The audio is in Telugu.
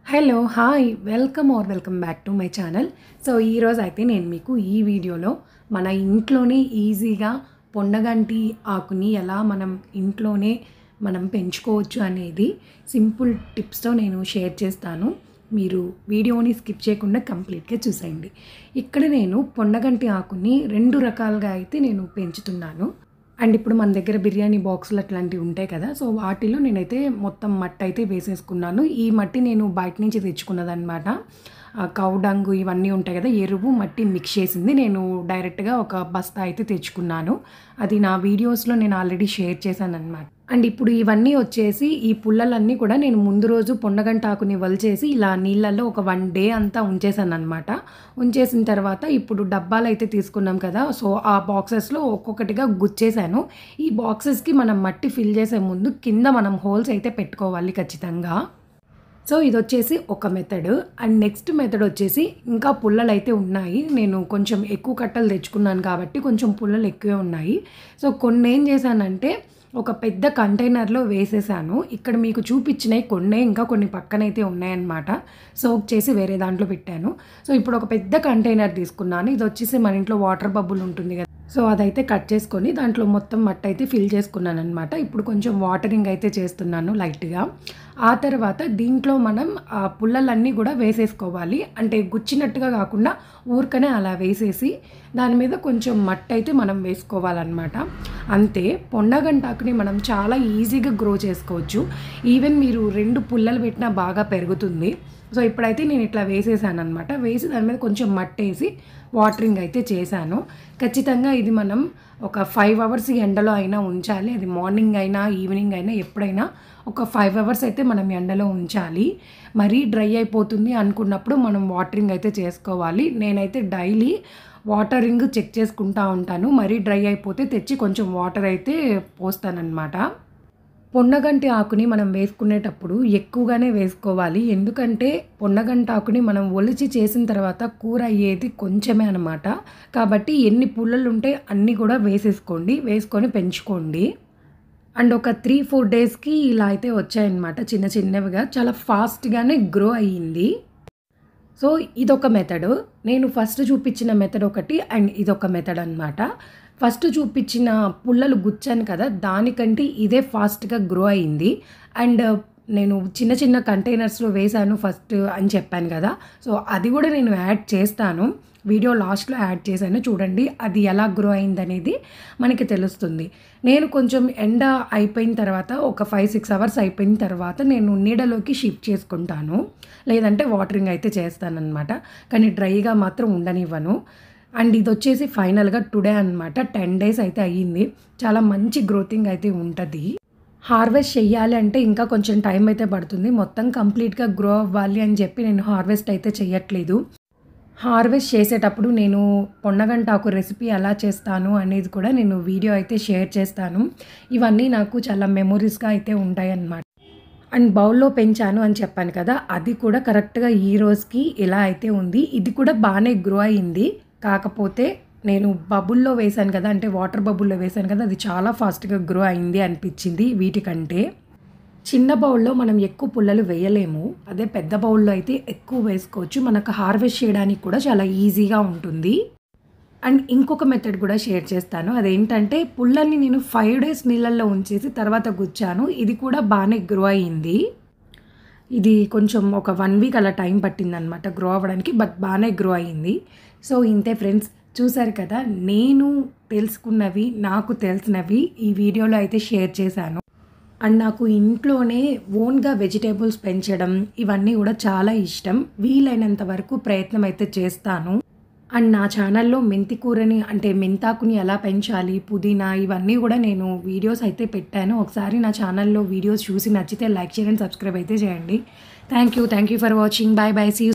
Hello hi welcome back to my channel. So ఈరోజు అయితే నేను మీకు ఈ వీడియోలో మన ఇంట్లోనే ఈజీగా పొన్నగంటి ఆకుని ఎలా ఇంట్లోనే మనం పెంచుకోవచ్చు అనేది సింపుల్ టిప్స్తో నేను షేర్ చేస్తాను. మీరు వీడియోని స్కిప్ చేయకుండా కంప్లీట్గా చూసేయండి. ఇక్కడ నేను పొన్నగంటి ఆకుని 2 రకాలుగా అయితే నేను పెంచుతున్నాను. అండ్ ఇప్పుడు మన దగ్గర బిర్యానీ బాక్సులు అట్లాంటివి ఉంటాయి కదా, సో వాటిలో నేనైతే మొత్తం మట్టి అయితే వేసేసుకున్నాను. ఈ మట్టి నేను బయట నుంచి తెచ్చుకున్నదనమాట. కౌ డంగు ఇవన్నీ ఉంటాయి కదా, ఎరువు మట్టి మిక్స్ చేసింది నేను డైరెక్ట్గా ఒక బస్తా అయితే తెచ్చుకున్నాను. అది నా వీడియోస్లో నేను ఆల్రెడీ షేర్ చేశాను అనమాట. అండ్ ఇప్పుడు ఇవన్నీ వచ్చేసి ఈ పుల్లలన్నీ కూడా నేను ముందు రోజు పొన్నగంటి ఆకుని వలిచేసి ఇలా నీళ్ళల్లో ఒక 1 డే అంతా ఉంచేసాను అనమాట. ఉంచేసిన తర్వాత ఇప్పుడు డబ్బాలు అయితే తీసుకున్నాం కదా, సో ఆ బాక్సెస్లో ఒక్కొక్కటిగా గుచ్చేసాను. ఈ బాక్సెస్కి మనం మట్టి ఫిల్ చేసే ముందు కింద మనం హోల్స్ అయితే పెట్టుకోవాలి ఖచ్చితంగా. సో ఇది వచ్చేసి ఒక మెథడ్. అండ్ నెక్స్ట్ మెథడ్ వచ్చేసి ఇంకా పుల్లలు అయితే ఉన్నాయి. నేను కొంచెం ఎక్కువ కట్టలు తెచ్చుకున్నాను కాబట్టి కొంచెం పుల్లలు ఎక్కువే ఉన్నాయి. సో కొన్ని ఏం చేశానంటే ఒక పెద్ద కంటైనర్లో వేసేసాను. ఇక్కడ మీకు చూపించినవి కొన్నే, ఇంకా కొన్ని పక్కనైతే ఉన్నాయన్నమాట. సోక్ చేసి వేరే దాంట్లో పెట్టాను. సో ఇప్పుడు ఒక పెద్ద కంటైనర్ తీసుకున్నాను. ఇది వచ్చేసి మన ఇంట్లో వాటర్ బబుల్ ఉంటుంది కదా, సో అదైతే కట్ చేసుకొని దాంట్లో మొత్తం మట్టి అయితే ఫిల్ చేసుకున్నాను అనమాట. ఇప్పుడు కొంచెం వాటరింగ్ అయితే చేస్తున్నాను లైట్గా. ఆ తర్వాత దీంట్లో మనం ఆ పుల్లలన్నీ కూడా వేసేసుకోవాలి. అంటే గుచ్చినట్టుగా కాకుండా ఊరికనే అలా వేసేసి దాని మీద కొంచెం మట్టి అయితే మనం వేసుకోవాలన్నమాట. అంతే, పొన్నగంటాకుని మనం చాలా ఈజీగా గ్రో చేసుకోవచ్చు. ఈవెన్ మీరు 2 పుల్లలు పెట్టినా బాగా పెరుగుతుంది. సో ఇప్పుడైతే నేను ఇట్లా వేసేసాను అనమాట. వేసి దాని మీద కొంచెం మట్టి వేసి వాటరింగ్ అయితే చేశాను. ఖచ్చితంగా ఇది మనం ఒక 5 అవర్స్ ఎండలో అయినా ఉంచాలి. అది మార్నింగ్ అయినా ఈవినింగ్ అయినా ఎప్పుడైనా ఒక 5 అవర్స్ అయితే మనం ఎండలో ఉంచాలి. మరీ డ్రై అయిపోతుంది అనుకున్నప్పుడు మనం వాటరింగ్ అయితే చేసుకోవాలి. నేనైతే డైలీ వాటరింగ్ చెక్ చేసుకుంటూ ఉంటాను. మరీ డ్రై అయిపోతే తెచ్చి కొంచెం వాటర్ అయితే పోస్తానన్నమాట. పొన్నగంటి ఆకుని మనం వేసుకునేటప్పుడు ఎక్కువగానే వేసుకోవాలి. ఎందుకంటే పొన్నగంటి ఆకుని మనం ఒలిచి చేసిన తర్వాత కూర అయ్యేది కొంచెమే అనమాట. కాబట్టి ఎన్ని పుల్లలు ఉంటే అన్నీ కూడా వేసేసుకోండి, వేసుకొని పెంచుకోండి. అండ్ ఒక 3-4 డేస్కి ఇలా అయితే వచ్చాయన్నమాట. చిన్న చిన్నవిగా చాలా ఫాస్ట్గానే గ్రో అయ్యింది. సో ఇదొక మెథడ్. నేను ఫస్ట్ చూపించిన మెథడ్ ఒకటి, అండ్ ఇదొక మెథడ్ అనమాట. ఫస్ట్ చూపించిన పుల్లలు గుచ్చాను కదా, దానికంటే ఇదే ఫాస్ట్గా గ్రో అయింది. అండ్ నేను చిన్న చిన్న కంటైనర్స్లో వేశాను ఫస్ట్ అని చెప్పాను కదా, సో అది కూడా నేను యాడ్ చేస్తాను. వీడియో లాస్ట్లో యాడ్ చేశాను, చూడండి అది ఎలా గ్రో అయిందనేది మనకి తెలుస్తుంది. నేను కొంచెం ఎండ అయిపోయిన తర్వాత ఒక 5-6 అవర్స్ అయిపోయిన తర్వాత నేను నీడలోకి షిఫ్ట్ చేసుకుంటాను, లేదంటే వాటరింగ్ అయితే చేస్తానన్నమాట. కానీ డ్రైగా మాత్రం ఉండనివ్వను. అండ్ ఇది వచ్చేసి ఫైనల్గా టుడే అనమాట. 10 డేస్ అయితే అయ్యింది. చాలా మంచి గ్రోతింగ్ అయితే ఉంటుంది. హార్వెస్ట్ చెయ్యాలి అంటే ఇంకా కొంచెం టైం అయితే పడుతుంది. మొత్తం కంప్లీట్గా గ్రో అవ్వాలి అని చెప్పి నేను హార్వెస్ట్ అయితే చేయట్లేదు. హార్వెస్ట్ చేసేటప్పుడు నేను పొన్నగంటాకు రెసిపీ ఎలా చేస్తాను అనేది కూడా నేను వీడియో అయితే షేర్ చేస్తాను. ఇవన్నీ నాకు చాలా మెమొరీస్గా అయితే ఉంటాయి అన్నమాట. అండ్ బౌల్లో పెంచాను అని చెప్పాను కదా, అది కూడా కరెక్ట్గా ఈ రోజుకి ఇలా అయితే ఉంది. ఇది కూడా బాగానే గ్రో అయింది. కాకపోతే నేను బబుల్లో వేశాను కదా, అంటే వాటర్ బబుల్లో వేశాను కదా, అది చాలా ఫాస్ట్గా గ్రో అయింది అనిపించింది వీటికంటే. చిన్న బౌల్లో మనం ఎక్కువ పుల్లలు వేయలేము, అదే పెద్ద బౌల్లో అయితే ఎక్కువ వేసుకోవచ్చు. మనకు హార్వెస్ట్ చేయడానికి కూడా చాలా ఈజీగా ఉంటుంది. అండ్ ఇంకొక మెథడ్ కూడా షేర్ చేస్తాను. అదేంటంటే పుల్లల్ని నేను 5 డేస్ నీళ్ళల్లో ఉంచేసి తర్వాత గుచ్చాను. ఇది కూడా బాగానే గ్రో అయింది. ఇది కొంచెం ఒక 1 వీక్ అలా టైం పట్టిందనమాట గ్రో అవ్వడానికి, బట్ బాగానే గ్రో అయింది. సో ఇంతే ఫ్రెండ్స్, చూసారు కదా, నేను తెలుసుకున్నవి నాకు తెలిసినవి ఈ వీడియోలో అయితే షేర్ చేశాను. అండ్ నాకు ఇంట్లోనే ఓన్గా వెజిటేబుల్స్ పెంచడం ఇవన్నీ కూడా చాలా ఇష్టం. వీలైనంత వరకు ప్రయత్నం అయితే చేస్తాను. అండ్ నా ఛానల్లో మెంతి కూరని అంటే మెంతాకుని ఎలా పెంచాలి, పుదీనా ఇవన్నీ కూడా నేను వీడియోస్ అయితే పెట్టాను. ఒకసారి నా ఛానల్లో వీడియోస్ చూసి నచ్చితే లైక్ చేయండి, సబ్స్క్రైబ్ అయితే చేయండి. Thank you for watching. Bye see you.